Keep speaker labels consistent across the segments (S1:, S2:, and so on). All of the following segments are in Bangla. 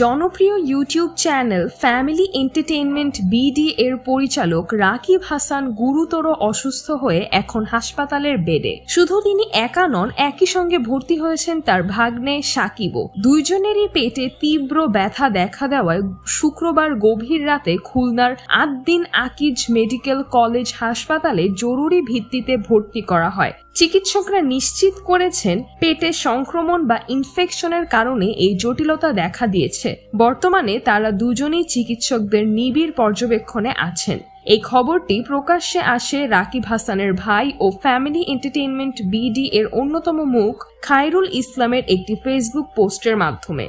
S1: জনপ্রিয় YouTube channel family entertainment BD এর পরিচালক রাকিব হাসান গুরুতর অসুস্থ হয়ে এখন হাসপাতালের বেডে। শুধু তিনি একা নন, একই সঙ্গে ভর্তি হয়েছেন তার ভাগ্নে সাকিবও। দুইজনেরই পেটে তীব্র ব্যথা দেখা দেওয়ায় শুক্রবার গভীর রাতে খুলনার আদ্দিন আকিজ মেডিকেল কলেজ হাসপাতালে জরুরি ভিত্তিতে ভর্তি করা হয়। চিকিৎসকরা নিশ্চিত করেছেন পেটে সংক্রমণ বা ইনফেকশনের কারণে এই জটিলতা দেখা দিয়েছে। বর্তমানে তারা দুজনেই চিকিৎসকদের নিবিড় পর্যবেক্ষণে আছেন। এই খবরটি প্রকাশ্যে আসে রাকিব হাসানের ভাই ও ফ্যামিলি এন্টারটেইনমেন্ট বিডি এর অন্যতম মুখ খায়রুল ইসলামের একটি ফেসবুক পোস্টের মাধ্যমে।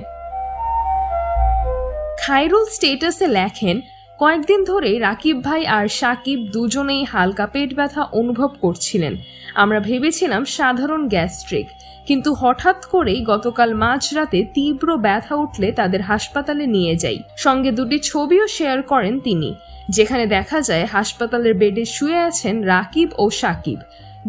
S1: খায়রুল স্ট্যাটাসে লেখেন, কয়েকদিন ধরেই রাকিব ভাই আর সাকিব দুজনেই হালকা পেট ব্যথা অনুভব করছিলেন। আমরা ভেবেছিলাম সাধারণ গ্যাস্ট্রিক, কিন্তু হঠাৎ করেই গতকাল মাঝরাতে তীব্র ব্যথা উঠলে তাদের হাসপাতালে নিয়ে যাই। সঙ্গে দুটি ছবিও শেয়ার করেন তিনি, যেখানে দেখা যায় হাসপাতালের বেডে শুয়ে আছেন রাকিব ও সাকিব।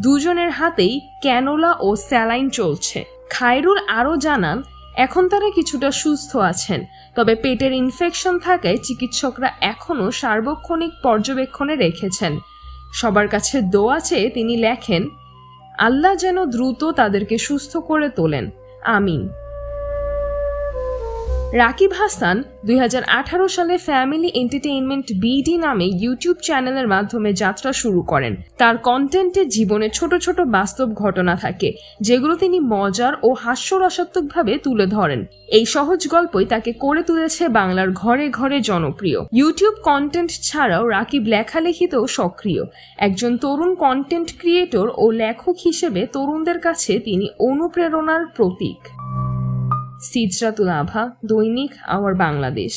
S1: দুজনের হাতেই ক্যানোলা ও স্যালাইন চলছে। খায়রুল আরও জানান, এখন তারা কিছুটা সুস্থ আছেন, তবে পেটের ইনফেকশন থাকায় চিকিৎসকরা এখনও সার্বক্ষণিক পর্যবেক্ষণে রেখেছেন। সবার কাছে দোয়া চেয়ে তিনি লেখেন, আল্লাহ যেন দ্রুত তাদেরকে সুস্থ করে তোলেন, আমিন। রাকিব হাসান 2018 সালে ফ্যামিলি এন্টারটেইনমেন্ট বিডি নামে ইউটিউব চ্যানেলের মাধ্যমে যাত্রা শুরু করেন। তার কন্টেন্টে জীবনে ছোট ছোট বাস্তব ঘটনা থাকে, যেগুলো তিনি মজার ও হাস্যরসাত্মকভাবে তুলে ধরেন। এই সহজ গল্পই তাকে করে তুলেছে বাংলার ঘরে ঘরে জনপ্রিয়। ইউটিউব কন্টেন্ট ছাড়াও রাকিব লেখালেখিতেও সক্রিয়। একজন তরুণ কন্টেন্ট ক্রিয়েটর ও লেখক হিসেবে তরুণদের কাছে তিনি অনুপ্রেরণার প্রতীক। সিজরাতুল আভা, দৈনিক আওয়ার বাংলাদেশ।